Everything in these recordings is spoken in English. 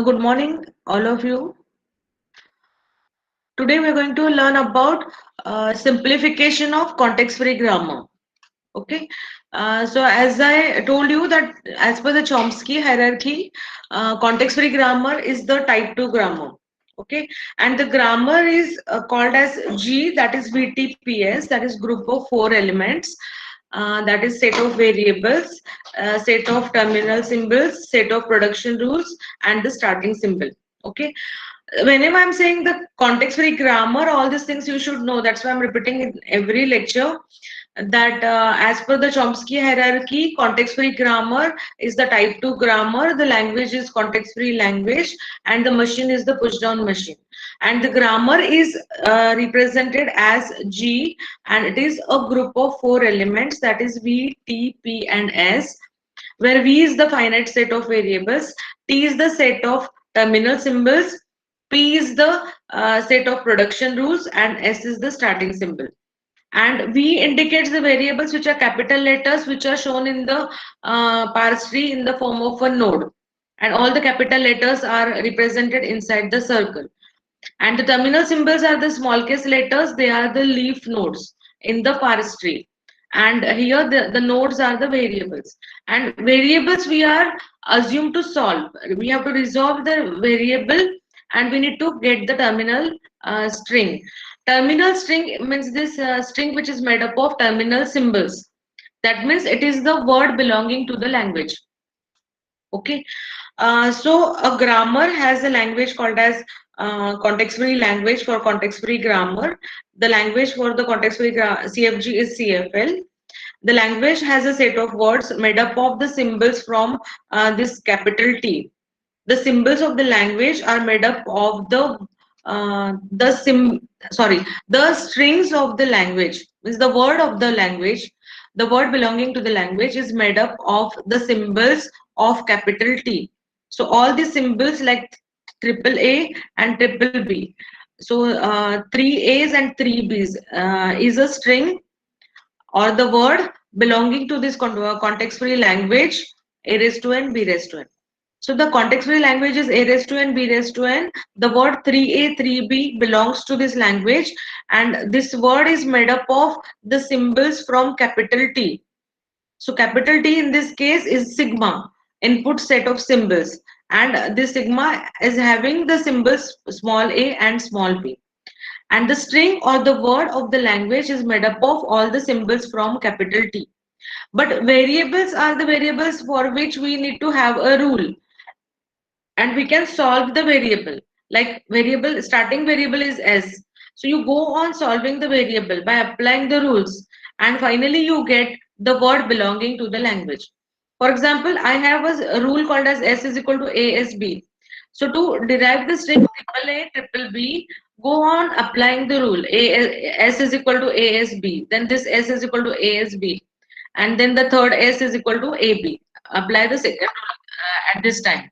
Good morning, all of you. Today we're going to learn about simplification of context-free grammar. Okay. So as I told you that as per the Chomsky hierarchy, context-free grammar is the type 2 grammar. Okay. And the grammar is called as G, that is VTPS, that is group of four elements. That is set of variables, set of terminal symbols, set of production rules, and the starting symbol. Okay. Whenever I'm saying the context free grammar, all these things you should know. That's why I'm repeating in every lecture that as per the Chomsky hierarchy, context free grammar is the type 2 grammar, the language is context free language, and the machine is the push down machine. And the grammar is represented as G, and it is a group of four elements, that is V, T, P, and S, where V is the finite set of variables, T is the set of terminal symbols, P is the set of production rules, and S is the starting symbol. And V indicates the variables which are capital letters, which are shown in the parse tree in the form of a node. And all the capital letters are represented inside the circle. And the terminal symbols are the small case letters, they are the leaf nodes in the parse tree. And here the nodes are the variables. And variables we are assumed to solve. We have to resolve the variable and we need to get the terminal string. Terminal string means this string which is made up of terminal symbols. That means it is the word belonging to the language. Okay. So a grammar has a language called as context-free language for context-free grammar. The language for the context-free CFG is CFL. The language has a set of words made up of the symbols from this capital T. The symbols of the language are made up of the strings of the language. Means the word of the language, the word belonging to the language is made up of the symbols of capital T. So all the symbols like triple A and triple B. So three A's and three B's is a string or the word belonging to this context-free language, A raised to n, B raised to n. So the context-free language is A raised to n, B raised to n. The word 3A, 3B belongs to this language, and this word is made up of the symbols from capital T. So capital T in this case is sigma, input set of symbols, and this sigma is having the symbols small a and small b. And the string or the word of the language is made up of all the symbols from capital T. But variables are the variables for which we need to have a rule, and we can solve the variable. Like variable, starting variable is S. So you go on solving the variable by applying the rules, and finally you get the word belonging to the language. For example, I have a rule called as S is equal to ASB. So to derive the string triple A, triple B, go on applying the rule. S is equal to ASB. Then this S is equal to ASB. And then the third S is equal to AB. Apply the second rule at this time.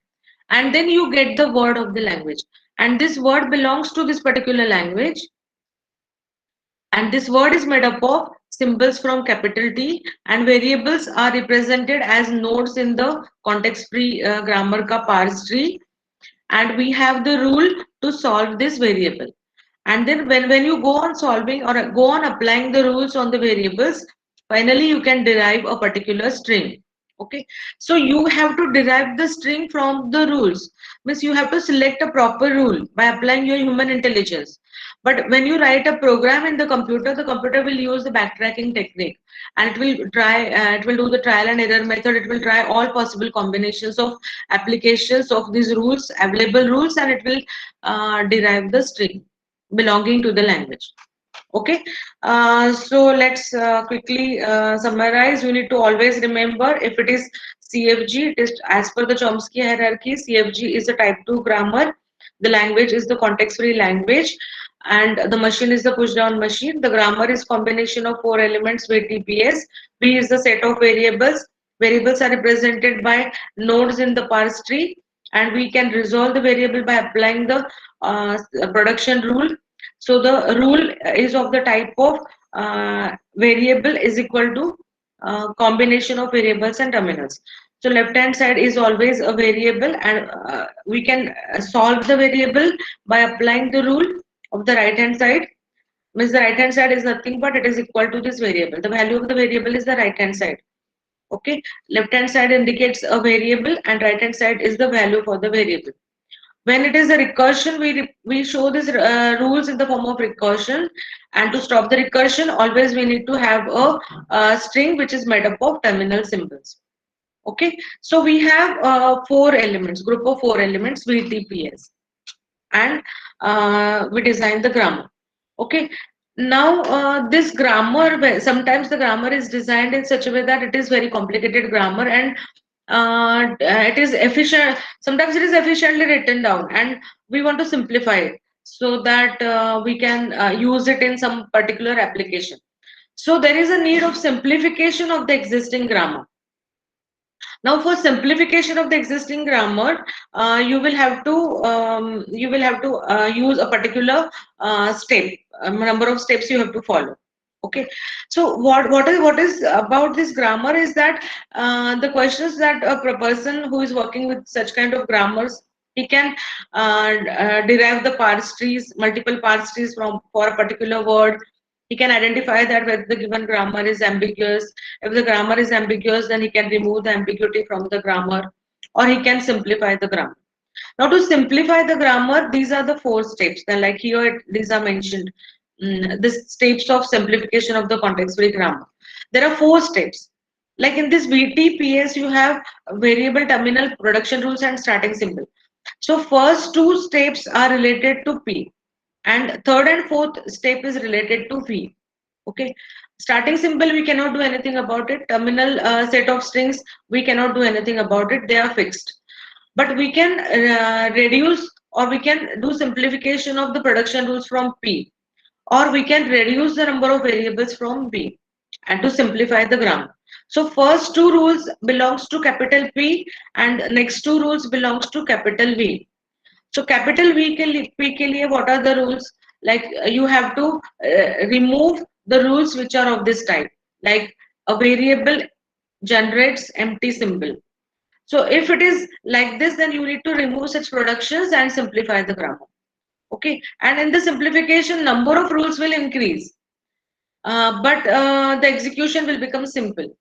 And then you get the word of the language. And this word belongs to this particular language. And this word is made up of symbols from capital T, and variables are represented as nodes in the context-free grammar ka parse tree. And we have the rule to solve this variable. And then when you go on solving or go on applying the rules on the variables, finally you can derive a particular string. Okay, so you have to derive the string from the rules. Means you have to select a proper rule by applying your human intelligence. But when you write a program in the computer will use the backtracking technique, and it will do the trial and error method. It will try all possible combinations of applications of these rules, available rules, and it will derive the string belonging to the language. Okay, so let's quickly summarize. You need to always remember, if it is CFG, it is as per the Chomsky hierarchy. CFG is a type 2 grammar. The language is the context-free language, and the machine is the push-down machine. The grammar is combination of four elements with TPS. B is the set of variables. Variables are represented by nodes in the parse tree, and we can resolve the variable by applying the production rule. So the rule is of the type of variable is equal to combination of variables and terminals. So left hand side is always a variable, and we can solve the variable by applying the rule of the right hand side. Means the right hand side is nothing but it is equal to this variable. The value of the variable is the right hand side. Okay, left hand side indicates a variable and right hand side is the value for the variable. When it is a recursion, we show these rules in the form of recursion, and to stop the recursion always we need to have a string which is made up of terminal symbols. Okay, so we have four elements, group of four elements, VTPS, and we design the grammar. Okay, now this grammar, sometimes the grammar is designed in such a way that it is very complicated grammar, and it is efficient. Sometimes it is efficiently written down, and we want to simplify it so that we can use it in some particular application. So there is a need of simplification of the existing grammar. Now, for simplification of the existing grammar, you will have to use a particular step, number of steps you have to follow. Okay, so what is about this grammar is that the questions that a person who is working with such kind of grammars, he can derive the parse trees, multiple parse trees from for a particular word. He can identify that whether the given grammar is ambiguous. If the grammar is ambiguous, then he can remove the ambiguity from the grammar, or he can simplify the grammar. Now, to simplify the grammar, these are the four steps. Then, like here, these are mentioned. The steps of simplification of the context-free grammar. There are four steps. Like in this VTPS, you have variable terminal, production rules, and starting symbol. So first two steps are related to P, and third and fourth step is related to V. Okay, starting symbol we cannot do anything about it. Terminal set of strings we cannot do anything about it. They are fixed, but we can reduce, or we can do simplification of the production rules from P, or we can reduce the number of variables from B, and to simplify the grammar. So first two rules belongs to capital P, and next two rules belongs to capital V. So capital P के लिए what are the rules? Like you have to remove the rules which are of this type. Like a variable generates empty symbol. So if it is like this, then you need to remove such productions and simplify the grammar. Okay, and in the simplification, number of rules will increase, but the execution will become simple.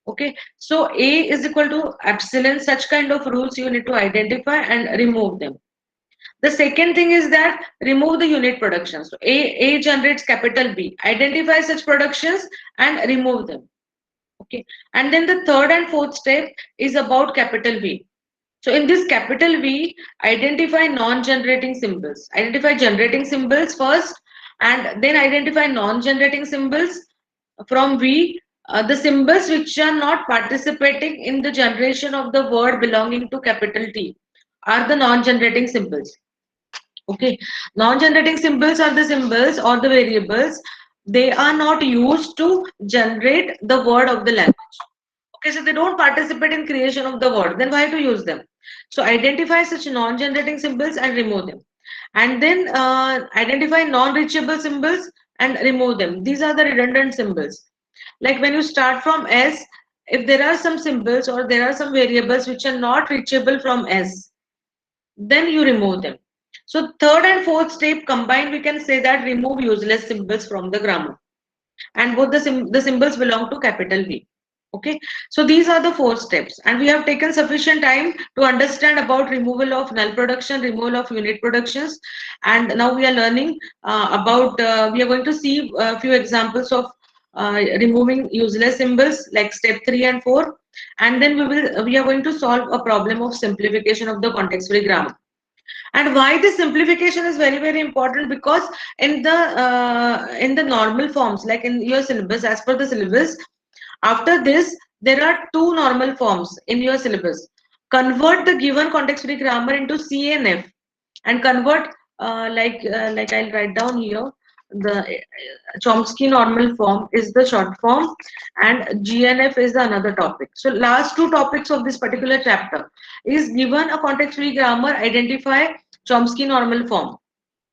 Okay, so A is equal to epsilon. Such kind of rules you need to identify and remove them. The second thing is that remove the unit productions. So A generates capital B. Identify such productions and remove them. Okay. And then the third and fourth step is about capital V. So in this capital V, identify non-generating symbols. Identify generating symbols first, and then identify non-generating symbols from V. The symbols which are not participating in the generation of the word belonging to capital T are the non-generating symbols. Okay, non-generating symbols are the symbols or the variables. They are not used to generate the word of the language. Okay, so they don't participate in creation of the word. Then why to use them? So identify such non-generating symbols and remove them. And then identify non-reachable symbols and remove them. These are the redundant symbols. Like when you start from S, if there are some symbols or there are some variables which are not reachable from S, then you remove them. So third and fourth step combined, we can say that remove useless symbols from the grammar, and both the symbols belong to capital V. Okay, so these are the four steps, and we have taken sufficient time to understand about removal of null production, removal of unit productions, and now we are learning about we are going to see a few examples of removing useless symbols like step 3 and 4, and then we are going to solve a problem of simplification of the context free grammar. And why this simplification is very, very important, because in the normal forms, like in your syllabus, as per the syllabus, after this there are two normal forms in your syllabus. Convert the given context free grammar into C and F, and convert like I'll write down here, the Chomsky normal form is the short form, and GNF is the another topic. So last two topics of this particular chapter is given a context free grammar, identify Chomsky normal form,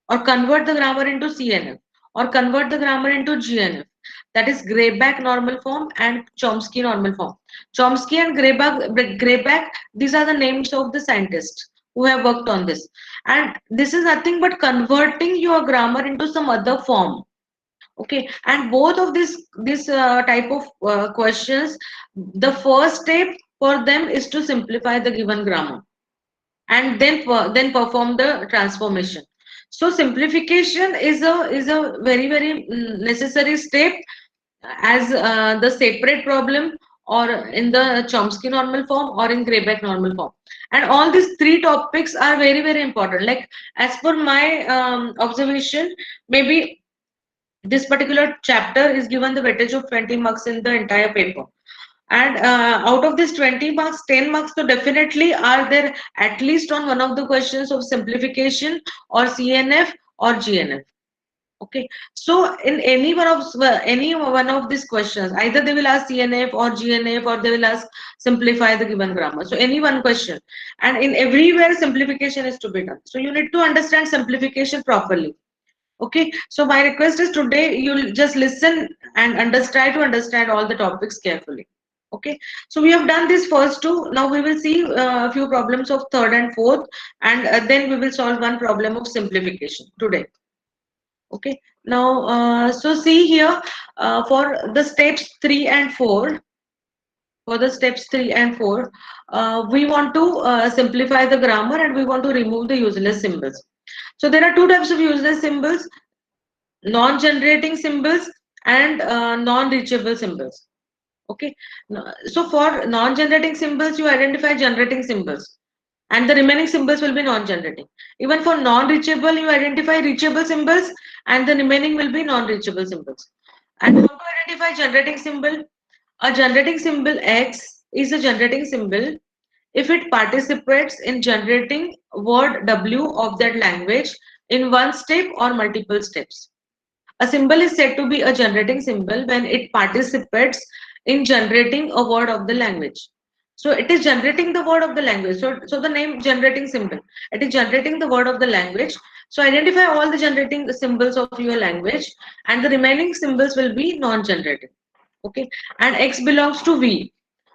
or convert the grammar into CNF, or convert the grammar into GNF. That is Grayback normal form and Chomsky normal form. Chomsky and Grayback, these are the names of the scientists who have worked on this. And this is nothing but converting your grammar into some other form. Okay, and both of this type of questions, the first step for them is to simplify the given grammar and then perform the transformation. So simplification is a very necessary step as the separate problem or in the Chomsky normal form or in Grayback normal form. And all these three topics are very important. Like as per my observation, maybe this particular chapter is given the weightage of 20 marks in the entire paper. And out of this 20 marks, 10 marks so definitely are there at least on one of the questions of simplification or CNF or GNF. Okay, so in any one of these questions, either they will ask CNF or GNF or they will ask simplify the given grammar. So any one question, and in everywhere simplification is to be done. So you need to understand simplification properly. Okay, so my request is today you'll just listen and try to understand all the topics carefully. Okay, so we have done this first two. Now we will see a few problems of third and fourth, and then we will solve one problem of simplification today. Okay, now so see here for the steps 3 and 4. For the steps 3 and 4, we want to simplify the grammar and we want to remove the useless symbols. So there are two types of useless symbols: non-generating symbols and non-reachable symbols. Okay, so for non-generating symbols, you identify generating symbols, and the remaining symbols will be non-generating. Even for non-reachable, you identify reachable symbols, and the remaining will be non-reachable symbols. And how to identify generating symbol? A generating symbol X is a generating symbol if it participates in generating word W of that language in one step or multiple steps. A symbol is said to be a generating symbol when it participates in generating a word of the language. So it is generating the word of the language. So the name generating symbol, it is generating the word of the language. So identify all the generating symbols of your language, and the remaining symbols will be non-generating. Okay, and X belongs to V.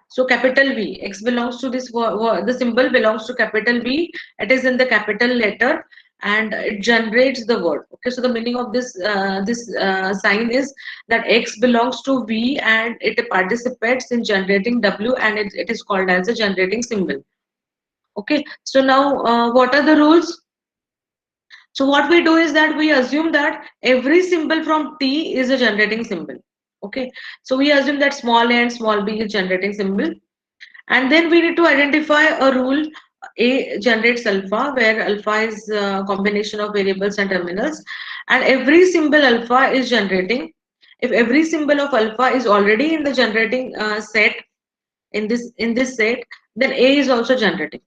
So capital V, X belongs to this the symbol belongs to capital V. It is in the capital letter and it generates the word. Okay, so the meaning of this sign is that X belongs to V and it participates in generating W, and it is called as a generating symbol. Okay, so now what are the rules? So what we do is that we assume that every symbol from T is a generating symbol. Okay, so we assume that small a and small b is generating symbol, and then we need to identify a rule. A generates alpha, where alpha is a combination of variables and terminals, and every symbol alpha is generating. If every symbol of alpha is already in the generating set in this set, then A is also generating.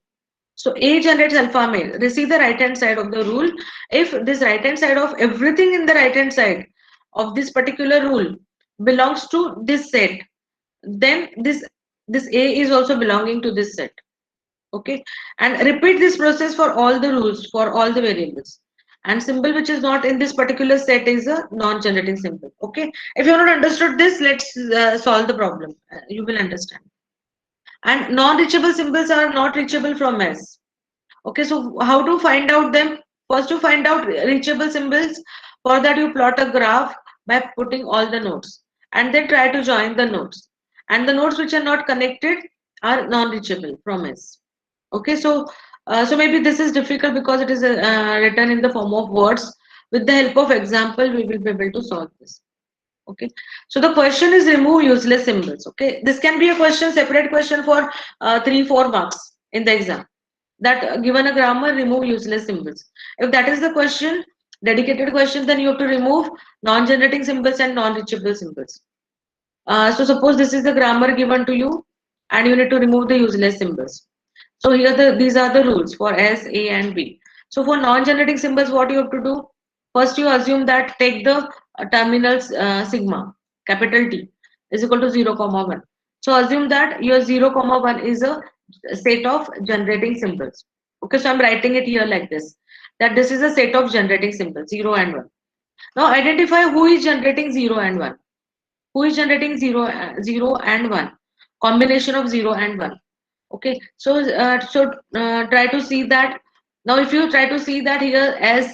So A generates alpha male. Receive the right hand side of the rule. If this right hand side of everything in the right hand side of this particular rule belongs to this set, then this A is also belonging to this set. Okay, and repeat this process for all the rules for all the variables. And symbol which is not in this particular set is a non-generating symbol. Okay, if you have not understood this, let's solve the problem. You will understand. And non-reachable symbols are not reachable from S. Okay, so how to find out them? First, to find out reachable symbols, for that you plot a graph by putting all the nodes and then try to join the nodes. And the nodes which are not connected are non-reachable from S. Okay, so maybe this is difficult because it is written in the form of words. With the help of example, we will be able to solve this. Okay, so the question is remove useless symbols. Okay, this can be a question, separate question for 3-4 marks in the exam, that given a grammar, remove useless symbols. If that is the question, dedicated question, then you have to remove non-generating symbols and non-reachable symbols. So suppose this is the grammar given to you and you need to remove the useless symbols. So here these are the rules for S, A and B. So for non-generating symbols, what you have to do? First, you assume that take the terminals sigma, capital T is equal to 0, 1. So assume that your 0, 1 is a set of generating symbols. Okay, so I'm writing it here like this, that this is a set of generating symbols, 0 and 1. Now identify who is generating 0 and 1. who is generating 0 and 1, combination of 0 and 1. Okay, try to see that. Now if you try to see that here, s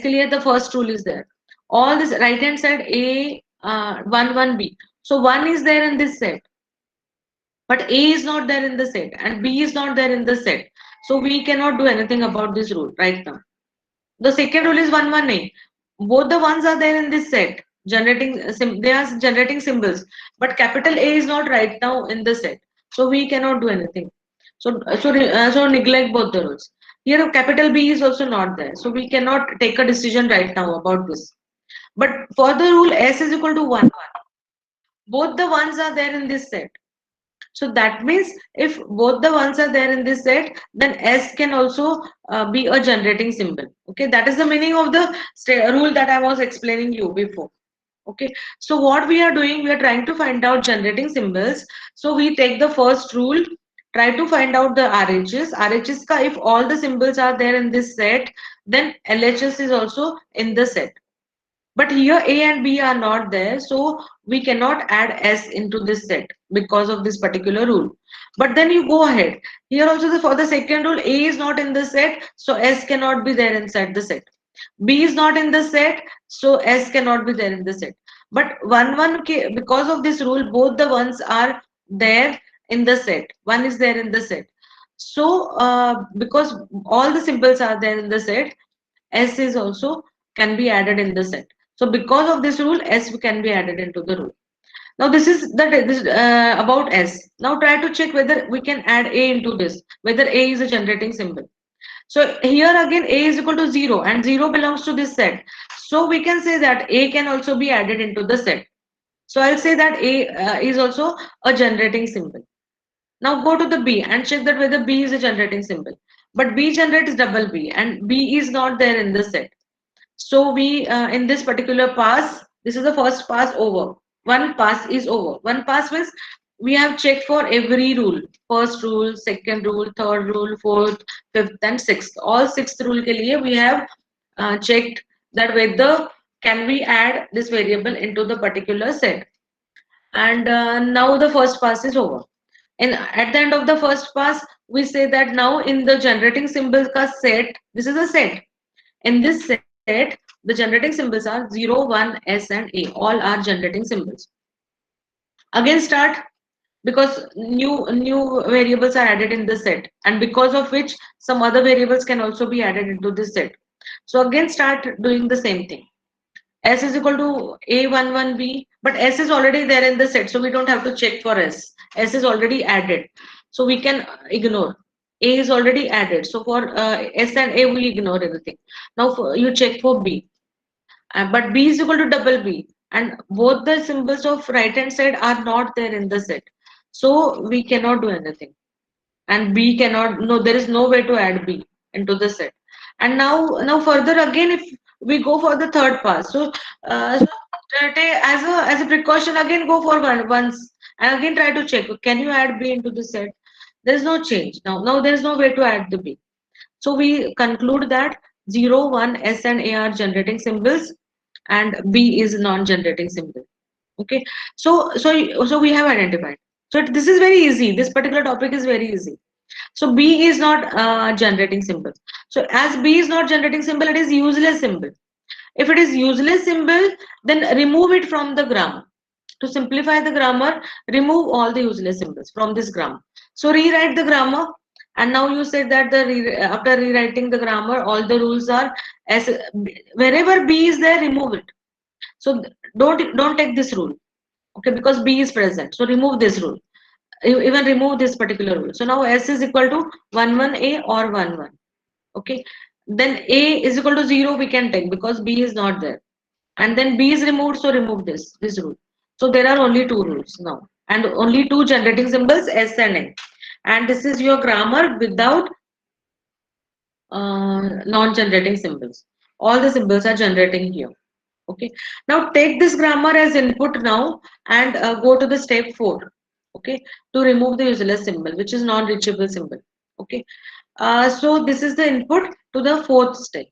clear, the first rule is there. All this right hand side a 1 1 b, so 1 is there in this set, but a is not there in the set and b is not there in the set, so we cannot do anything about this rule right now. The second rule is 1 1 a, both the ones are there in this set, generating they are generating symbols, but capital A is not right now in the set, so we cannot do anything. So neglect both the rules. Here capital B is also not there, so we cannot take a decision right now about this. But for the rule S is equal to 1 1, both the ones are there in this set. So that means if both the ones are there in this set, then S can also be a generating symbol. Okay, that is the meaning of the rule that I was explaining you before. Okay, so what we are doing, we are trying to find out generating symbols. So we take the first rule, try to find out the RHS. RHS ka if all the symbols are there in this set, then LHS is also in the set. But here A and B are not there, so we cannot add S into this set because of this particular rule. But then you go ahead. Here also for the second rule, A is not in the set, so S cannot be there inside the set. B is not in the set, so S cannot be there in the set. But 1 1 because of this rule, both the ones are there in the set. One is there in the set. So because all the symbols are there in the set, S is also can be added in the set. So because of this rule, S can be added into the rule. Now this is about S. Now try to check whether we can add A into this, whether A is a generating symbol. So here again A is equal to 0 and 0 belongs to this set. So we can say that A can also be added into the set. So I'll say that A is also a generating symbol. Now go to the B and check that whether B is a generating symbol. But B generates double B and B is not there in the set. So we in this particular pass, this is the first pass over. One pass is over. One pass means we have checked for every rule. First rule, second rule, third rule, fourth, fifth, and sixth. All sixth rule ke liye we have checked that whether can we add this variable into the particular set. And now the first pass is over. And at the end of the first pass, we say that now in the generating symbols ka set, this is a set. In this set, the generating symbols are 0, 1, S and A. All are generating symbols. Again start, because new variables are added in the set, and because of which some other variables can also be added into this set. So again start doing the same thing. S is equal to A11B, but S is already there in the set, so we don't have to check for S. S is already added, so we can ignore. A is already added, so for S and A we ignore everything. Now you check for B, but B is equal to double B, and both the symbols of right hand side are not there in the set, so we cannot do anything. And B cannot, no, there is no way to add B into the set. And now further again, if we go for the third pass, as a precaution, again go for once and again try to check, can you add B into the set? There is no change. Now there is no way to add the B. So we conclude that 0, 1, S and A are generating symbols and B is non-generating symbol. Okay, so we have identified. So this is very easy. This particular topic is very easy. So B is not generating symbol. So as B is not generating symbol, it is useless symbol. If it is useless symbol, then remove it from the grammar. To simplify the grammar, remove all the useless symbols from this grammar. So rewrite the grammar, and now you said that after rewriting the grammar, all the rules are as wherever B is there, remove it. So don't take this rule, okay, because B is present. So remove this rule. You even remove this particular rule. So now S is equal to 1 1 A or 1 1. Okay. Then A is equal to 0 we can take because B is not there. And then B is removed, so remove this rule. So there are only two rules now. And only two generating symbols, S and A. And this is your grammar without non-generating symbols. All the symbols are generating here. Okay. Now take this grammar as input now and go to the step 4. Okay. To remove the useless symbol, which is non-reachable symbol. Okay. So this is the input to the fourth step.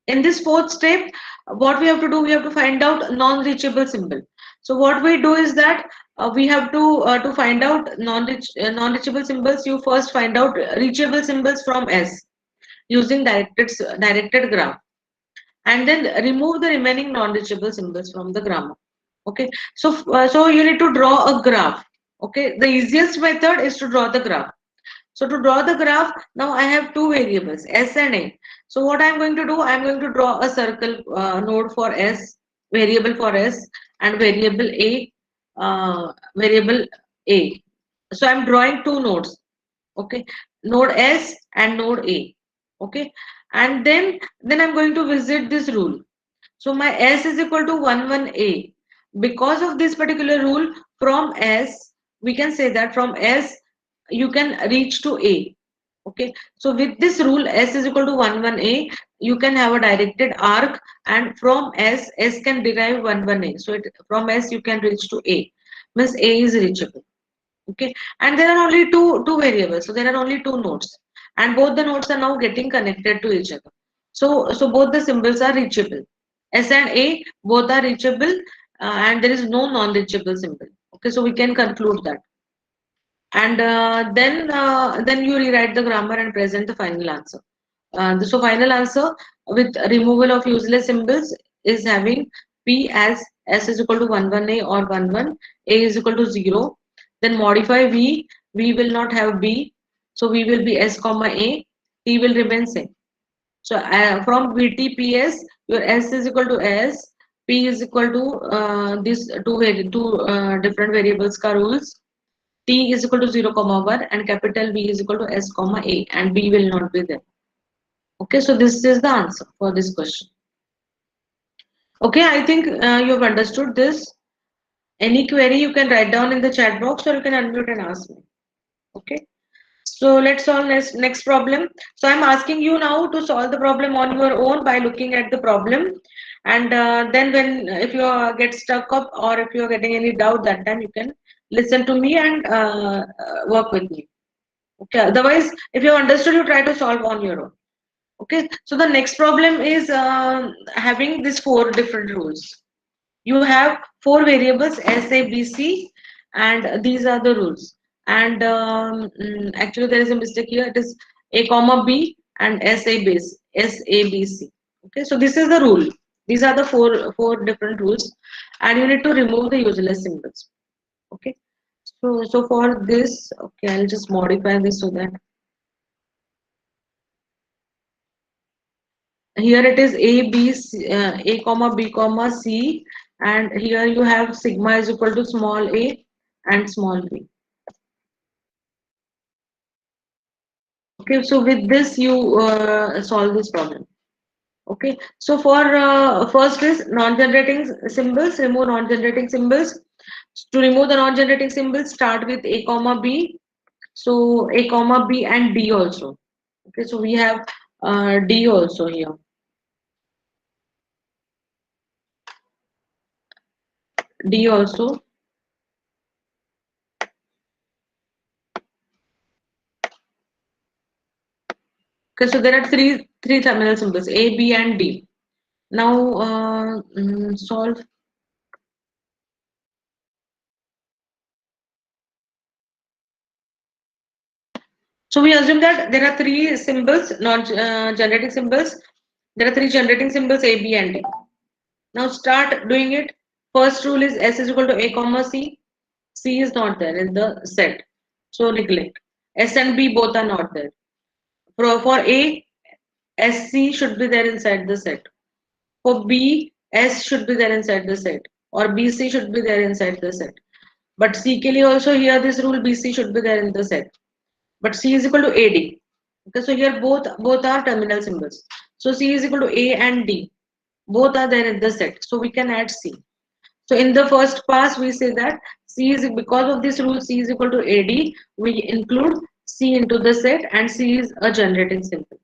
In this fourth step, what we have to do, we have to find out non-reachable symbol. So what we do is that we have to find out non-reachable symbols. You first find out reachable symbols from S using directed graph, and then remove the remaining non-reachable symbols from the grammar. Okay, so you need to draw a graph. Okay, the easiest method is to draw the graph. So to draw the graph, now I have two variables, S and A. So what I'm going to do, I'm going to draw a circle node for S, variable for S, and variable A. So I'm drawing two nodes, okay, node S and node A, okay, and then I'm going to visit this rule. So my S is equal to 1 1 A. Because of this particular rule, from S, we can say that from S you can reach to A. Okay. So with this rule, S is equal to 1 1 A, you can have a directed arc, and from S can derive 1 1 A. So from S you can reach to A. Means A is reachable. Okay. And there are only two variables. So there are only two nodes. And both the nodes are now getting connected to each other. So both the symbols are reachable. S and A both are reachable, and there is no non-reachable symbol. Okay, so we can conclude that. And then you rewrite the grammar and present the final answer. So final answer with removal of useless symbols is having P as S is equal to 1 1 A or 1 1, A is equal to 0. Then modify V will not have B, so V will be S comma A, T will remain same. So from VTPS, your S is equal to S, P is equal to these two different variables ka rules. T is equal to 0 comma 1 and capital V is equal to S comma A, and B will not be there. Okay, so this is the answer for this question. Okay, I think you have understood this. Any query you can write down in the chat box, or you can unmute and ask me. Okay. So let's solve next problem. So I'm asking you now to solve the problem on your own by looking at the problem, and then when if you get stuck up or if you're getting any doubt, that time you can listen to me and work with me. Okay. Otherwise, if you understood, you try to solve on your own. Okay. So the next problem is having these four different rules. You have four variables S, A, B, C, and these are the rules. And actually, there is a mistake here. It is A comma B and S A base S A B C. Okay. So this is the rule. These are the four different rules, and you need to remove the useless symbols. Okay. So for this, okay, I'll just modify this so that here it is A comma B comma C, and here you have sigma is equal to small a and small b. Okay, so with this you solve this problem. Okay, so for first is non-generating symbols, remove non-generating symbols. To remove the non-generating symbols, start with A comma B. So A comma B and D also. Okay, so we have D also here. D also. Okay, so there are three terminal symbols A, B, and D. Now solve. So we assume that there are three symbols, non-generating symbols. There are three generating symbols A, B, and D. Now start doing it. First rule is S is equal to A comma C. C is not there in the set, so neglect. S and B both are not there. For A, SC should be there inside the set. For B, S should be there inside the set, or BC should be there inside the set. But CKL also here this rule BC should be there in the set. But C is equal to AD. Okay, so here both are terminal symbols. So C is equal to A and D. Both are there in the set. So we can add C. So in the first pass, we say that C is because of this rule C is equal to AD. We include C into the set, and C is a generating symbol.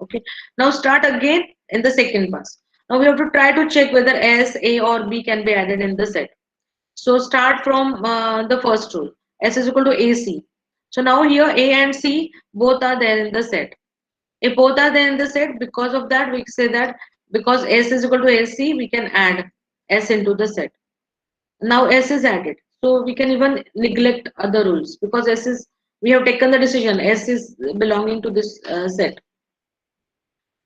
Okay. Now start again in the second pass. Now we have to try to check whether S, A, or B can be added in the set. So start from the first rule. S is equal to AC. So now here A and C both are there in the set. If both are there in the set, because of that we say that because S is equal to AC, we can add S into the set. Now S is added. So we can even neglect other rules because S is, we have taken the decision, S is belonging to this set.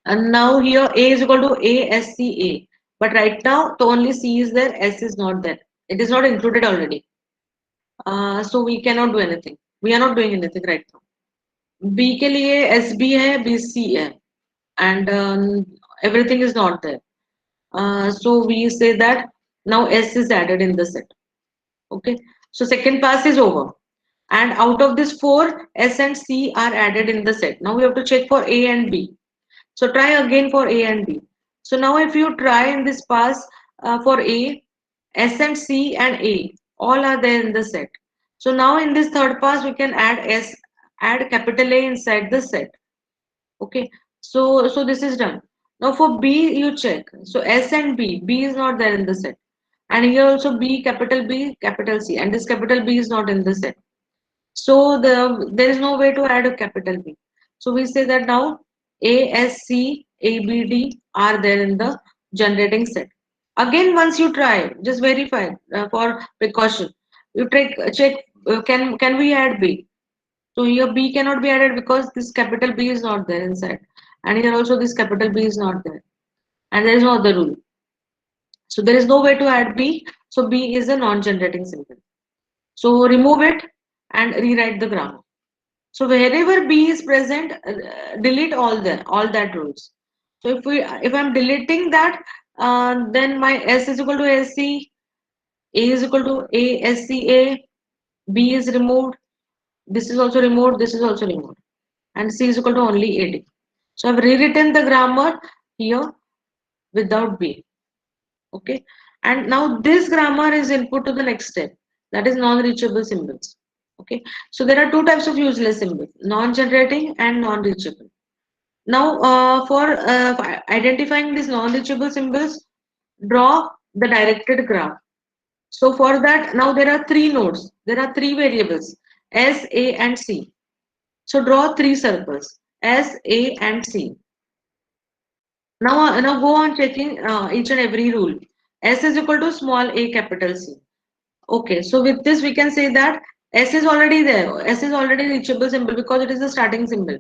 And now here A is equal to A S C A. But right now the only C is there, S is not there. It is not included already. So we cannot do anything. We are not doing anything right now. B के लिए SB है, BC है, and everything is not there. So we say that now S is added in the set. Okay. So second pass is over. And out of this four, S and C are added in the set. Now we have to check for A and B. So try again for A and B. So now if you try in this pass for A, S and C and A, all are there in the set. So now in this third pass, we can add capital A inside the set. Okay. So this is done. Now for B, you check. So S and B is not there in the set. And here also B, capital C, and this capital B is not in the set. So there is no way to add a capital B. So we say that now A, S, C, A, B, D are there in the generating set. Again, once you try, just verify for precaution. You check, can we add B? So here B cannot be added because this capital B is not there inside. And here also this capital B is not there. And there is no other rule. So there is no way to add B. So B is a non-generating symbol. So remove it and rewrite the grammar. So wherever B is present, delete all that rules. So if I'm deleting that, then my S is equal to SC, A is equal to ASCA, B is removed, this is also removed, this is also removed, and C is equal to only AD. So I've rewritten the grammar here without B. Okay, and now this grammar is input to the next step, that is non-reachable symbols. Okay, so there are two types of useless symbols, non-generating and non-reachable. Now, for identifying these non-reachable symbols, draw the directed graph. So for that, now there are three nodes. There are three variables, S, A, and C. So draw three circles, S, A, and C. Now go on checking each and every rule. S is equal to small a capital C. Okay, so with this we can say that S is already there. S is already reachable symbol because it is the starting symbol.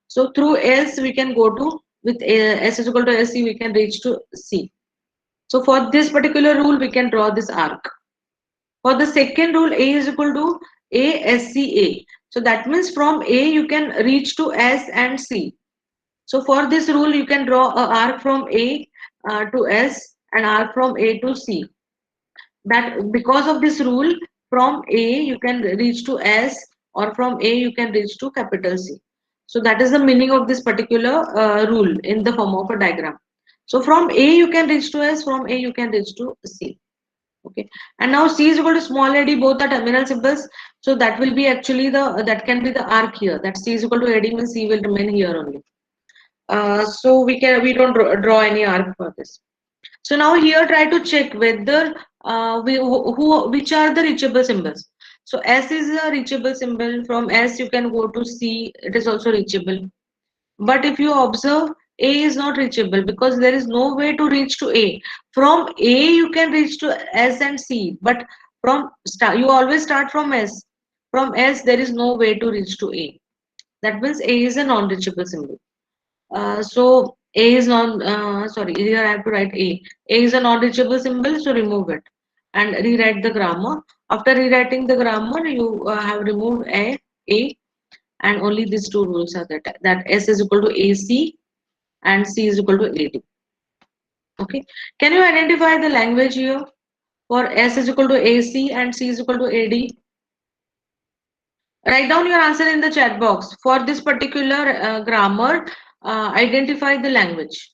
So through S we can go to, with S is equal to SC we can reach to C. So for this particular rule we can draw this arc. For the second rule, A is equal to ASCA. So that means from A you can reach to S and C. So for this rule you can draw a arc from A to S and arc from A to C. That because of this rule, from A you can reach to S, or from A you can reach to capital C. So that is the meaning of this particular rule in the form of a diagram. So from A you can reach to S, from A you can reach to C. Okay, and now C is equal to small ad, both are terminal symbols. So that will be actually that can be the arc here. That C is equal to ad means C will remain here only. So we don't draw any arc for this. So now here try to check whether which are the reachable symbols. So S is a reachable symbol. From S you can go to C. It is also reachable. But if you observe, A is not reachable because there is no way to reach to A. From A you can reach to S and C, but from start you always start from S. From S there is no way to reach to A. That means A is a non-reachable symbol. So A is non. Sorry, here I have to write A. A is a non-reachable symbol, so remove it and rewrite the grammar. After rewriting the grammar, you have removed A, and only these two rules are that S is equal to AC and C is equal to AD. Okay, can you identify the language here for S is equal to AC and C is equal to AD? Write down your answer in the chat box. For this particular grammar, identify the language.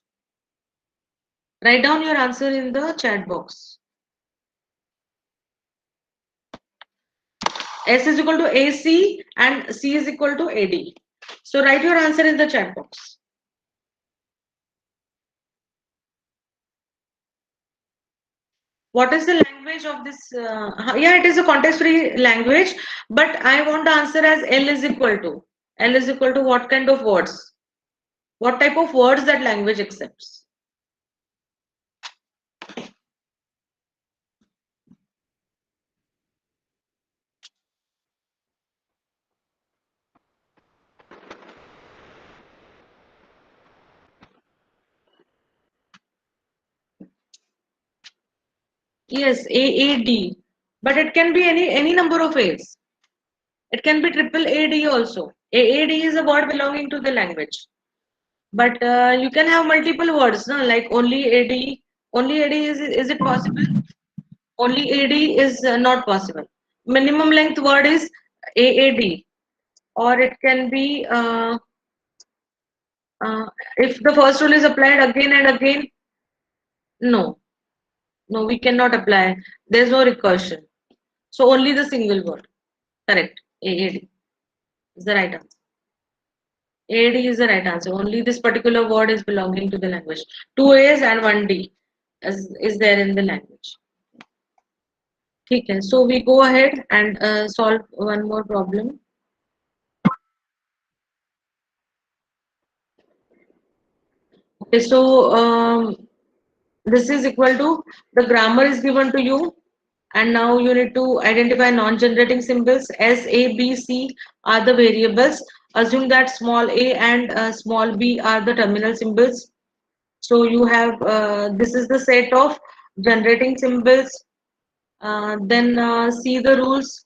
Write down your answer in the chat box. S is equal to AC and C is equal to AD. So write your answer in the chat box. What is the language of this? Yeah, it is a context free language, but I want the answer as L is equal to. L is equal to what kind of words? What type of words that language accepts? Yes, AAD. But it can be any number of A's. It can be triple AD also. AAD is a word belonging to the language. But you can have multiple words, no? Like only AD. Only AD is it possible? Only AD is not possible. Minimum length word is AAD, or it can be if the first rule is applied again and again. No, no, we cannot apply. There's no recursion. So only the single word. Correct. AAD is the right answer. AD is the right answer. Only this particular word is belonging to the language. Two A's and one D is there in the language. Okay, so we go ahead and solve one more problem. Okay, so this is equal to the grammar is given to you, and now you need to identify non-generating symbols. S, A, B, C are the variables. Assume that small a and small b are the terminal symbols. So you have this is the set of generating symbols. Then see the rules.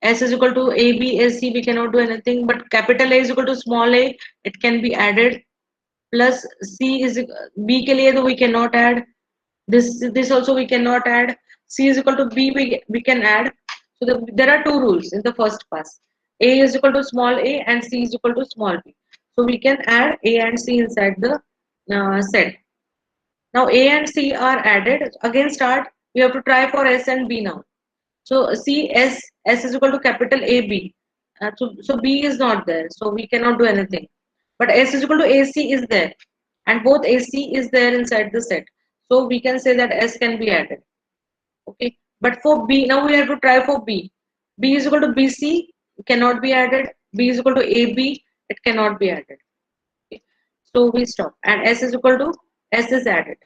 S is equal to A, B, S, C. We cannot do anything, but capital A is equal to small a. It can be added. Plus C is B के लिए तो we cannot add. This also we cannot add. C is equal to B. We can add. So there are two rules in the first pass. A is equal to small a and C is equal to small b. So we can add A and C inside the set. Now A and C are added. Again start. We have to try for S and B now. So C S is equal to capital A B. So B is not there. So we cannot do anything. But S is equal to AC is there, and both AC is there inside the set. So we can say that S can be added. Okay. But for B now we have to try for B. B is equal to BC cannot be added. B is equal to AB, it cannot be added. Okay. So we stop, and S is equal to S is added.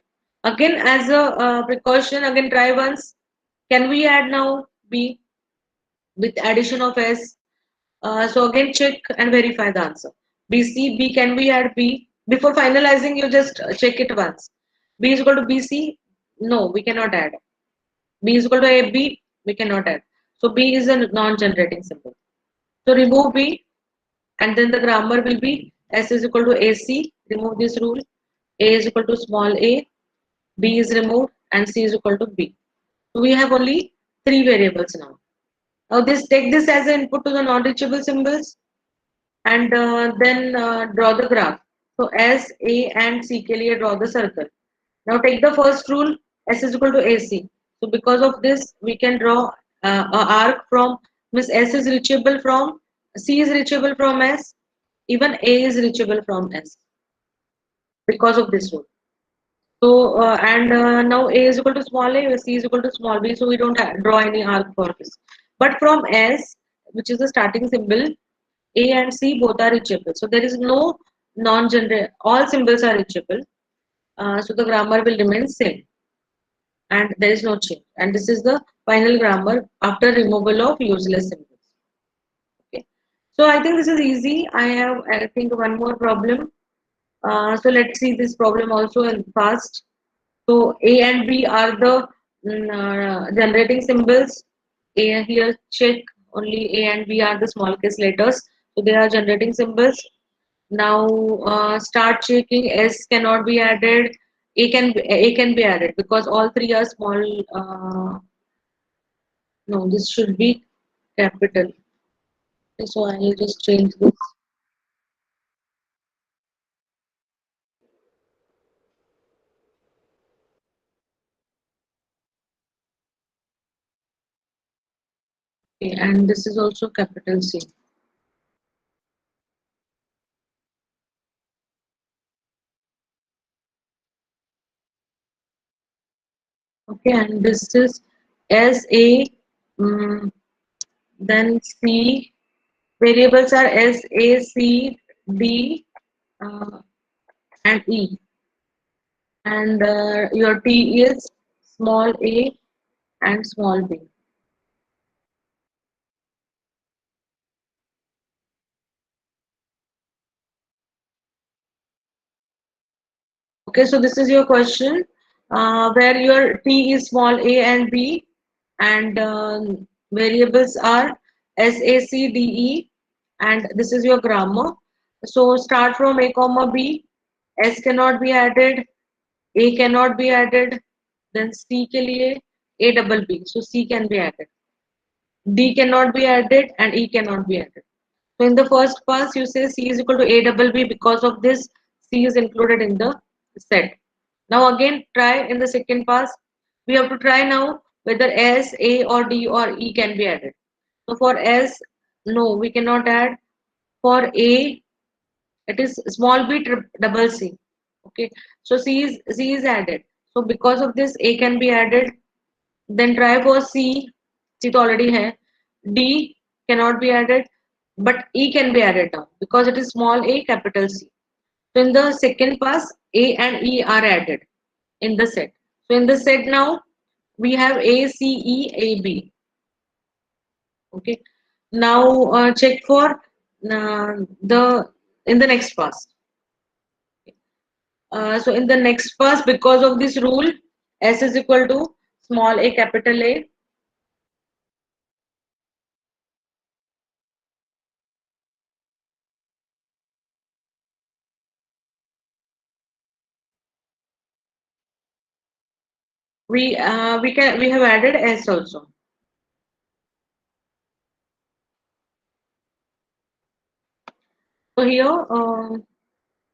Again as a precaution, again try once. Can we add now B with addition of S? So again check and verify the answer. BC, B, can we add B? Before finalizing, you just check it once. B is equal to BC? No, we cannot add. B is equal to AB? We cannot add. So B is a non-generating symbol. So remove B, and then the grammar will be S is equal to AC. Remove this rule. A is equal to small a. B is removed and C is equal to B. So we have only three variables now. Now this take this as an input to the non-reachable symbols, and then draw the graph. So S, A and C के लिए draw the circle. Now take the first rule, S is equal to AC. So because of this, we can draw a arc from, means S is reachable from, C is reachable from S, even A is reachable from S because of this rule. So and now A is equal to small a, C is equal to small b. So we don't draw any arc for this. But from S, which is the starting symbol, A and C both are reachable. So there is no non-general. All symbols are reachable. So the grammar will remain same, and there is no change. And this is the final grammar after removal of useless symbols. Okay. So I think this is easy. I think one more problem. So let's see this problem also in fast. So A and B are the generating symbols. A here check, only A and B are the small case letters. So they are generating symbols. Now start checking. S cannot be added. A can be added because all three are small. No, this should be capital. Okay, so I will just change this. Okay, and this is also capital C. Okay, and this is S A. Then C. Variables are S A C D uh, and E. And your T is small a and small b. Okay, so this is your question. where your T is small a and b, and variables are S, A, C, D, E, and this is your grammar. So start from a comma b, S cannot be added, A cannot be added, then C के लिए A double B, so C can be added, D cannot be added, and E cannot be added. So in the first pass, you say C is equal to A double B. Because of this, C is included in the set. Now again, try in the second pass. We have to try now whether S, A, or D or E can be added. So for S, no, we cannot add. For A, it is small b double C. Okay, so C is added. So because of this, A can be added. Then try for C. C तो already है. D cannot be added, but E can be added now because it is small a capital C. So in the second pass, A and E are added in the set. So in the set now, we have A, C, E, A, B. Okay. Now check for the in the next pass. So in the next pass, because of this rule, S is equal to small a capital A. We have added S also. So here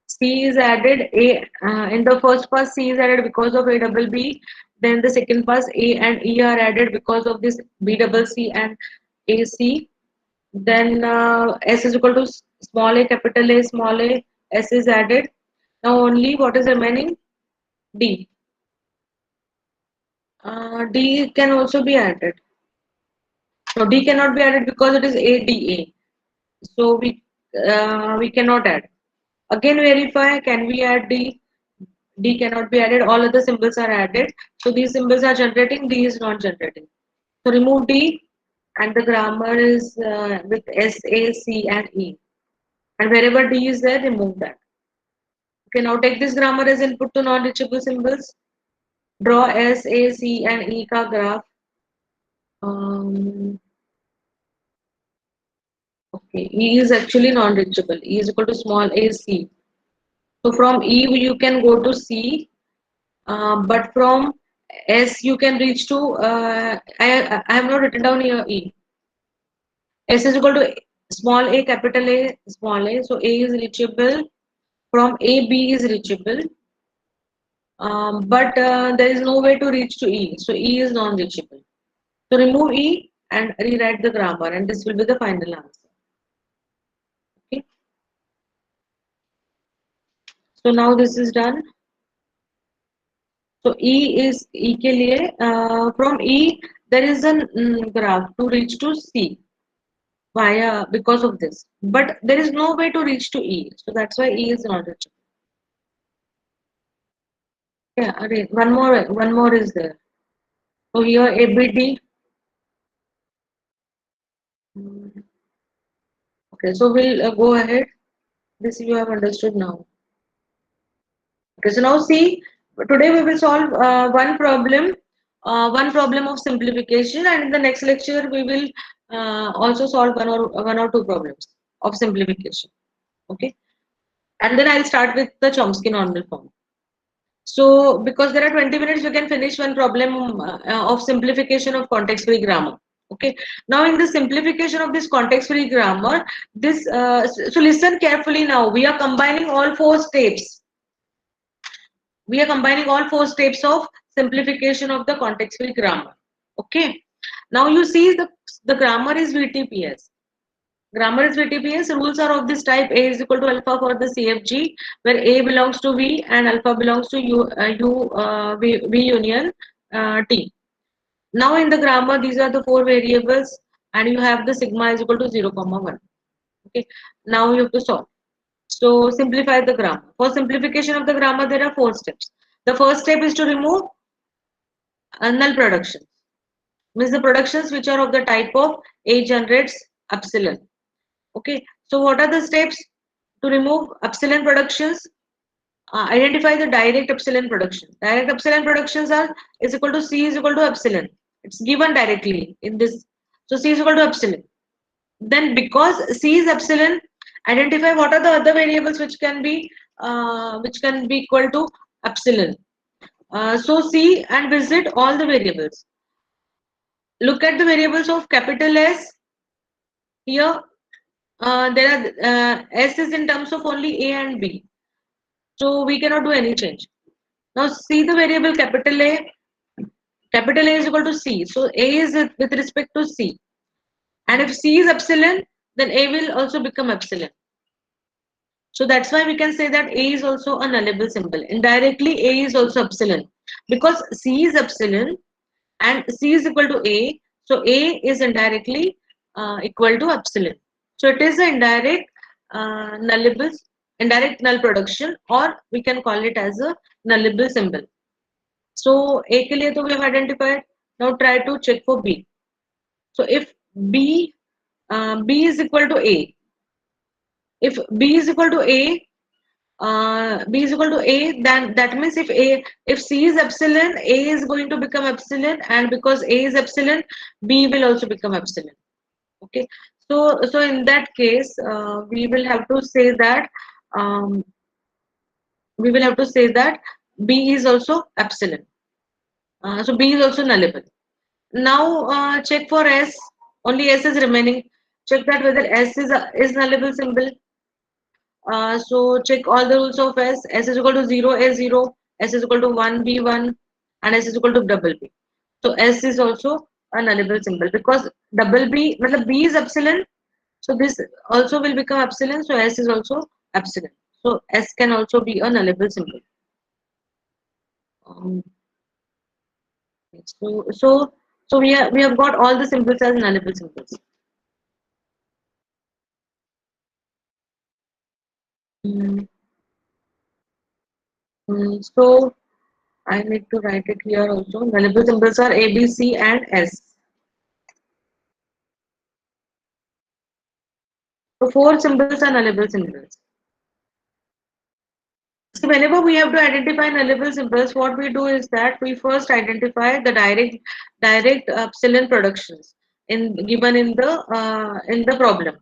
C is added. A in the first pass C is added because of A double B. Then the second pass A and E are added because of this B double C and A C. Then S is equal to small a capital A small a, S is added. Now only what is remaining? D. D can also be added. No, D cannot be added because it is A D A. So we cannot add. Again verify, can we add D? D cannot be added. All other symbols are added. So these symbols are generating, D is not generating. So remove D, and the grammar is with S, A, C and E. And wherever D is there, remove that. Okay, now take this grammar as input to non-reachable symbols. Draw S, A, C and E ka graph. Um, okay, E is actually non-reachable. E is equal to small a C. So from E you can go to C, but from S you can reach to I have not written down here E. S is equal to small a capital A small a. So A is reachable. From A B is reachable, but there is no way to reach to E. So E is non-reachable. So remove E and rewrite the grammar, and this will be the final answer. Okay. So now this is done. So E is E के लिए from E there is a graph to reach to C via because of this, but there is no way to reach to E, so that's why E is not reachable. Yeah, one more is there. So here ABD. Okay, so we'll go ahead. This you have understood now. Okay, so now see, today we will solve one problem of simplification, and in the next lecture we will also solve one or two problems of simplification. Okay, and then I'll start with the Chomsky normal form. So because there are 20 minutes, we can finish one problem of simplification of context-free grammar. Okay. Now in the simplification of this context-free grammar, this so listen carefully now. We are combining all four steps. We are combining all four steps of simplification of the context-free grammar. Okay. Now you see the grammar is VTPS. Grammar is VTPS. Rules are of this type. A is equal to alpha for the CFG, where A belongs to V and alpha belongs to V union T. Now in the grammar, these are the four variables, and you have the sigma is equal to 0, 1. Okay. Now you have to solve. So simplify the grammar. For simplification of the grammar, there are four steps. The first step is to remove null productions. Means the productions which are of the type of A generates epsilon. Okay, so what are the steps to remove epsilon productions? Identify the direct epsilon production. Direct epsilon productions are is equal to C is equal to epsilon. It's given directly in this. So C is equal to epsilon. Then because C is epsilon, identify what are the other variables which can be equal to epsilon. So see and visit all the variables. Look at the variables of capital S. Here there are S is in terms of only A and B. So we cannot do any change. Now see the variable capital A. Capital A is equal to C. So A is with respect to C. And if C is epsilon, then A will also become epsilon. So that's why we can say that A is also a nullable symbol. Indirectly, A is also epsilon. Because C is epsilon and C is equal to A. So A is indirectly equal to epsilon. So it is an indirect nullable, indirect null production, or we can call it as a nullable symbol. So A के लिए तो we have identified. Now try to check for B. So if B is equal to A, if B is equal to A, B is equal to A, then that means if C is epsilon, A is going to become epsilon, and because A is epsilon, B will also become epsilon. Okay, so in that case, um, we will have to say that B is also epsilon. So B is also nullable. Now check for S. Only S is remaining. Check that whether S is nullable symbol. So check all the rules of S. S is equal to 0, S 0. S is equal to 1, B 1. And S is equal to double B. So S is also a nullable symbol because double B, well, B is epsilon. So this also will become epsilon. So S is also epsilon. So S can also be a nullable symbol. Um, so we have got all the symbols as nullable symbols. Mm, so I need to write it here also. Nullable symbols are A, B, C, and S. So four symbols are nullable symbols. So whenever we have to identify nullable symbols, what we do is that we first identify the direct epsilon productions given in the problem.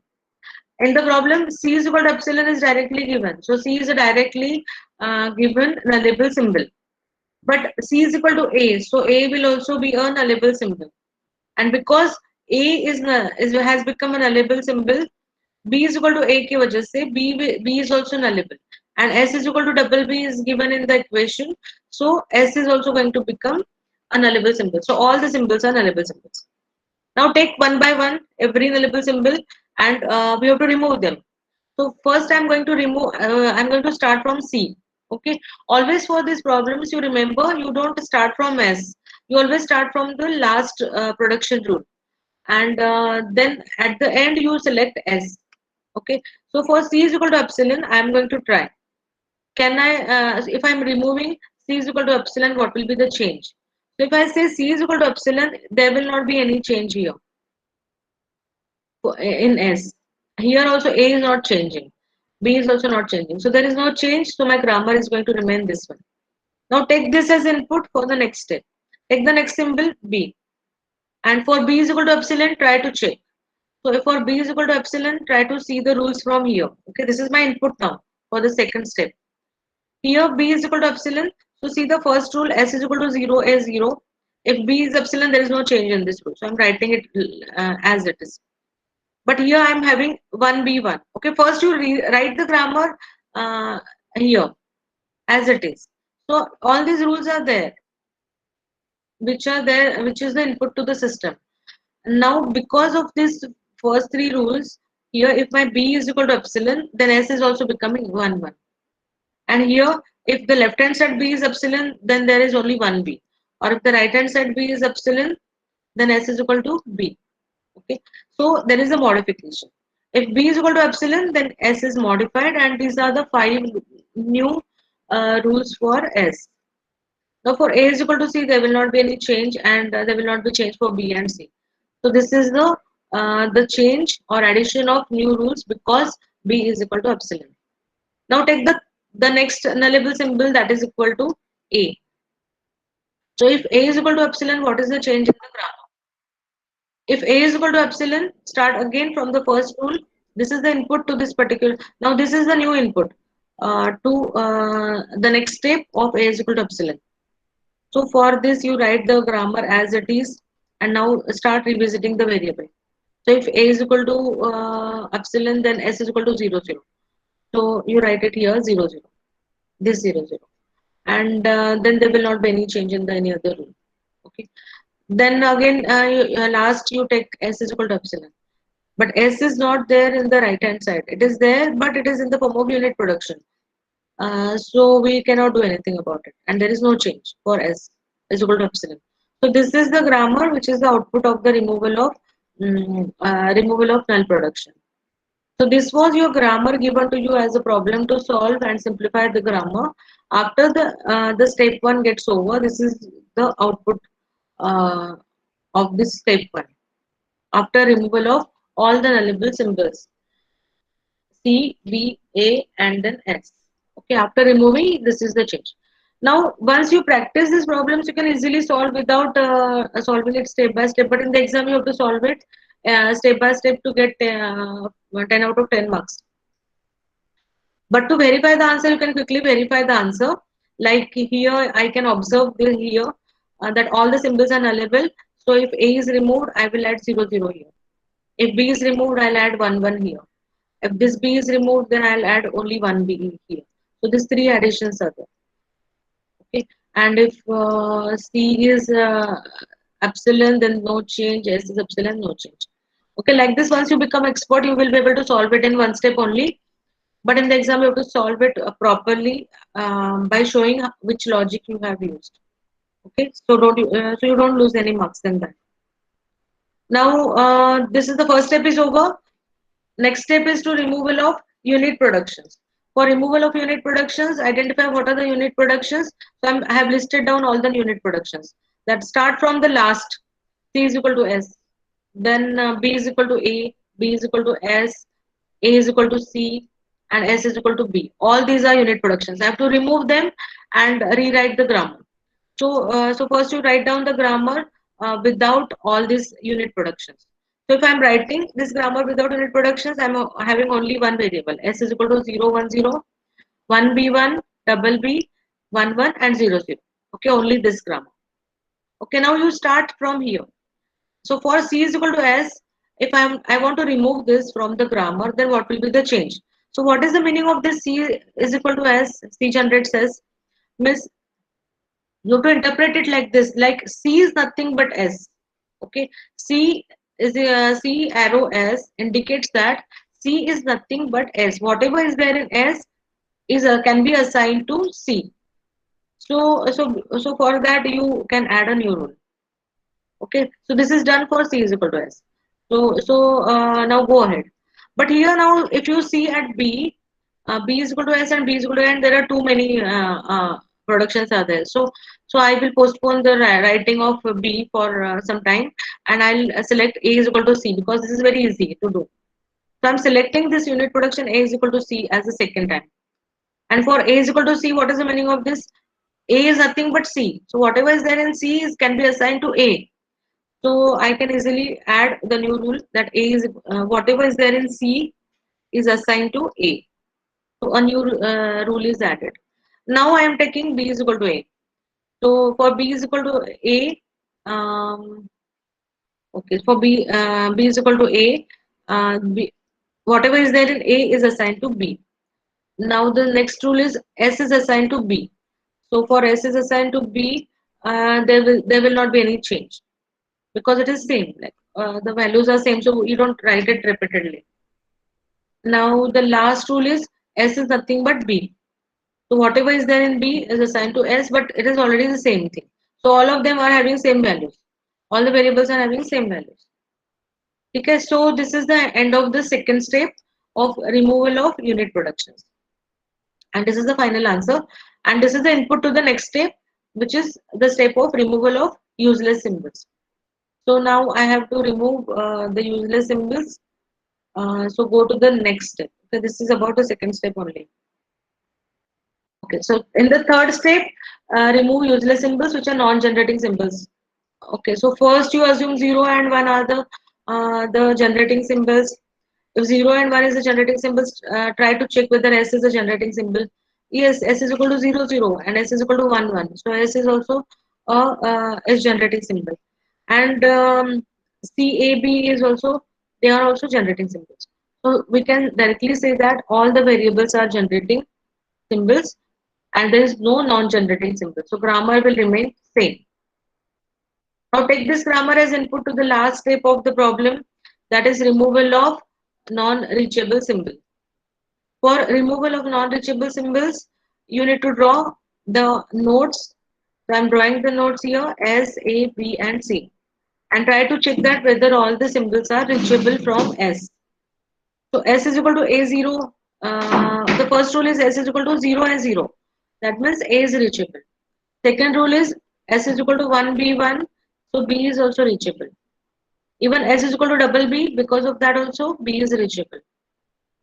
In the problem, C is equal to epsilon is directly given. So C is a directly given nullable symbol. But C is equal to A, so A will also be a nullable symbol. And because A has become a nullable symbol, B is equal to A की वजह से B is also nullable. And S is equal to double B is given in the equation. So S is also going to become a nullable symbol. So all the symbols are nullable symbols. Now take one by one every nullable symbol and we have to remove them. So first I'm going to I'm going to start from C. Okay. Always for these problems, you remember you don't start from S. You always start from the last production rule. And then at the end you select S. Okay. So for C is equal to epsilon, I am going to try. Can I, if I am removing C is equal to epsilon, what will be the change? So if I say C is equal to epsilon, there will not be any change here in S. Here also A is not changing. B is also not changing. So there is no change. So my grammar is going to remain this one. Now take this as input for the next step. Take the next symbol B. And for B is equal to epsilon, try to check. So if for B is equal to epsilon, try to see the rules from here. Okay, this is my input now for the second step. Here B is equal to epsilon. So see the first rule, S is equal to 0, A 0. If B is epsilon, there is no change in this rule. So I'm writing it as it is. But here I'm having 1B1. Okay, first you write the grammar here as it is. So all these rules are there, which is the input to the system. Now because of this first three rules, here if my B is equal to epsilon, then S is also becoming 1, 1. And here if the left hand side B is epsilon, then there is only 1B. Or if the right hand side B is epsilon, then S is equal to B. Okay, so there is a modification. If B is equal to epsilon, then S is modified, and these are the 5 new rules for S. Now for A is equal to C, there will not be any change, and there will not be change for B and C. So this is the change or addition of new rules because B is equal to epsilon. Now take the next nullable symbol that is equal to A. So if A is equal to epsilon, what is the change in the grammar? If A is equal to epsilon, start again from the first rule. This is the input to this particular. Now this is the new input to the next step of A is equal to epsilon. So for this, you write the grammar as it is, and now start revisiting the variable. So if A is equal to epsilon, then S is equal to 0, 0. So you write it here 0, 0. This 0, 0. And then there will not be any change in the any other rule. Okay. Then again, last you take S is equal to epsilon. But S is not there in the right hand side. It is there, but it is in the form of unit production. So we cannot do anything about it. And there is no change for S is equal to epsilon. So this is the grammar, which is the output of the removal of null production. So this was your grammar given to you as a problem to solve and simplify the grammar. After the step one gets over, this is the output uh, of this step one. After removal of all the nullable symbols C, B, A, and then S. Okay, after removing, this is the change. Now, once you practice these problems, you can easily solve without solving it step by step. But in the exam, you have to solve it step by step to get 10 out of 10 marks. But to verify the answer, you can quickly verify the answer. Like here, I can observe here that all the symbols are nullable. So if A is removed, I will add 0, 0 here. If B is removed, I'll add 1, 1 here. If this B is removed, then I'll add only 1 B here. So these three additions are there. Okay. And if C is epsilon, then no change. S is epsilon, no change. Okay. Like this, once you become expert, you will be able to solve it in one step only. But in the exam, you have to solve it properly by showing which logic you have used. Okay. So you don't lose any marks in that. Now, this is the first step is over. Next step is to removal of unit productions. For removal of unit productions, identify what are the unit productions. So I have listed down all the unit productions that start from the last. C is equal to S. Then B is equal to A. B is equal to S. A is equal to C. And S is equal to B. All these are unit productions. I have to remove them and rewrite the grammar. So first you write down the grammar without all these unit productions. So if I'm writing this grammar without unit productions, I'm having only one variable. S is equal to 0, 1, 0, 1B1, double B, 1, 1, and 0, 0. Okay, only this grammar. Okay, now you start from here. So for C is equal to S, if I want to remove this from the grammar, then what will be the change? So what is the meaning of this C is equal to S? C generates S. Means you have to interpret it like this, like C is nothing but S. Okay, C is C arrow S indicates that C is nothing but S. Whatever is there in S is can be assigned to C. So for that you can add a new rule. Okay, so this is done for C is equal to S. So now go ahead. But here now, if you see at B, B is equal to S and B is equal to N, there are too many productions are there. So I will postpone the writing of B for some time, and I'll select A is equal to C because this is very easy to do. So I'm selecting this unit production A is equal to C as the second time. And for A is equal to C, what is the meaning of this? A is nothing but C. So whatever is there in C can be assigned to A. So I can easily add the new rule that A is whatever is there in C is assigned to A. So a new rule is added. Now I am taking B is equal to A. So for B is equal to A, okay, for B is equal to A, whatever is there in A is assigned to B. Now the next rule is S is assigned to B. So for S is assigned to B, there will not be any change because it is same. Like the values are same, so you don't write it repeatedly. Now the last rule is S is nothing but B. So whatever is there in B is assigned to S, but it is already the same thing. So all of them are having same values. All the variables are having same values. Okay, so this is the end of the second step of removal of unit productions. And this is the final answer. And this is the input to the next step, which is the step of removal of useless symbols. So now I have to remove the useless symbols. So go to the next step. So this is about the second step only. Okay, so in the third step, remove useless symbols which are non-generating symbols. Okay, so first you assume 0 and 1 are the generating symbols. If 0 and 1 is the generating symbols, try to check whether S is a generating symbol. Yes, S is equal to 0 0 and S is equal to 1 1. So S is also a S generating symbol. And CAB is also, they are also generating symbols. So we can directly say that all the variables are generating symbols and there is no non-generating symbol. So grammar will remain same. Now take this grammar as input to the last step of the problem, that is removal of non-reachable symbol. For removal of non-reachable symbols, you need to draw the nodes. So I'm drawing the nodes here S, A, B and C and try to check that whether all the symbols are reachable from S. So S is equal to A0. The first rule is S is equal to 0 and 0. That means A is reachable. Second rule is S is equal to 1B1. So B is also reachable. Even S is equal to double B, because of that also B is reachable.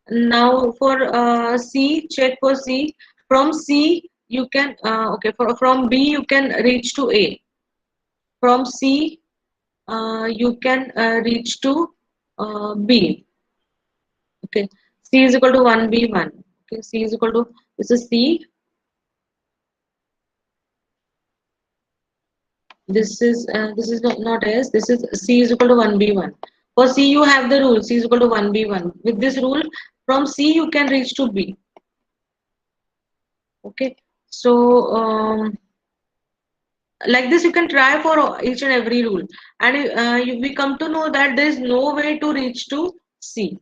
Now for C, check for C. From C you can from B you can reach to A. From C you can reach to B. Okay, C is equal to 1B1. Okay, C is equal to, this is C. This is not S. This is C is equal to 1B1. For C you have the rule C is equal to 1B1. With this rule, from C you can reach to B. Okay, so like this you can try for each and every rule, and we come to know that there is no way to reach to C.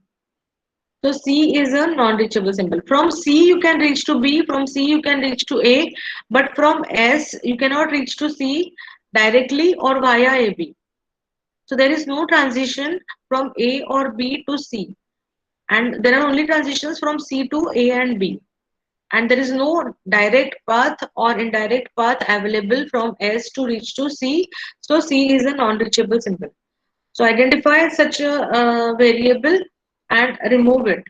So C is a non-reachable symbol. From C you can reach to B, from C you can reach to A, but from S you cannot reach to C directly or via AB. So there is no transition from A or B to C, and there are only transitions from C to A and B. And there is no direct path or indirect path available from S to reach to C. So C is a non-reachable symbol. So identify such a variable and remove it.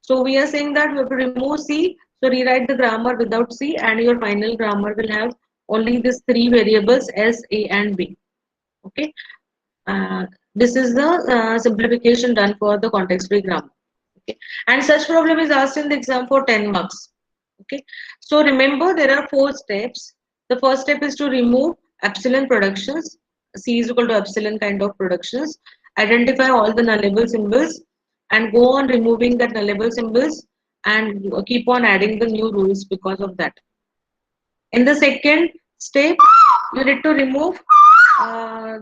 So we are saying that we have to remove C. So rewrite the grammar without C and your final grammar will have only these three variables S, A and B. Okay. Uh, this is the simplification done for the context-free grammar. Okay. And such problem is asked in the exam for 10 marks. Okay, so remember there are four steps. The first step is to remove epsilon productions. C is equal to epsilon kind of productions. Identify all the nullable symbols and go on removing that nullable symbols and keep on adding the new rules because of that. In the second step, you need to remove uh,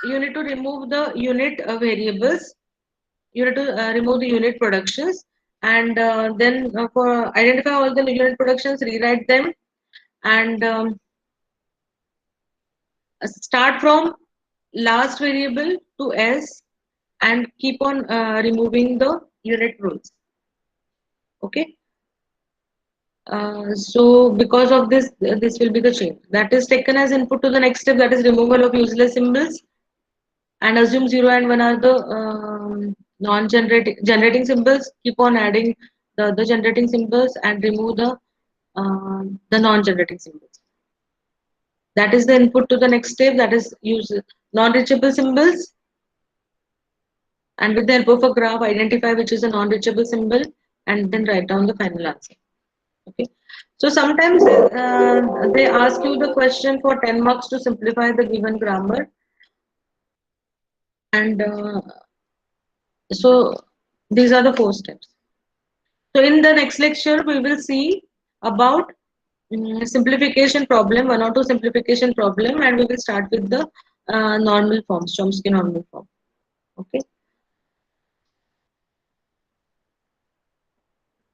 the unit variables. You need to remove the unit productions and then for identify all the unit productions, rewrite them and start from last variable to S and keep on removing the unit rules. Okay. So because of this, this will be the change that is taken as input to the next step, that is removal of useless symbols, and assume 0 and 1 are the non-generating symbols. Keep on adding the generating symbols and remove the non-generating symbols. That is the input to the next step, that is use non-reachable symbols, and with the help of a graph identify which is a non-reachable symbol and then write down the final answer. Okay, so sometimes they ask you the question for 10 marks to simplify the given grammar, and so these are the four steps. So in the next lecture we will see about simplification problem, one or two simplification problem, and we will start with the normal forms, Chomsky normal form. Okay.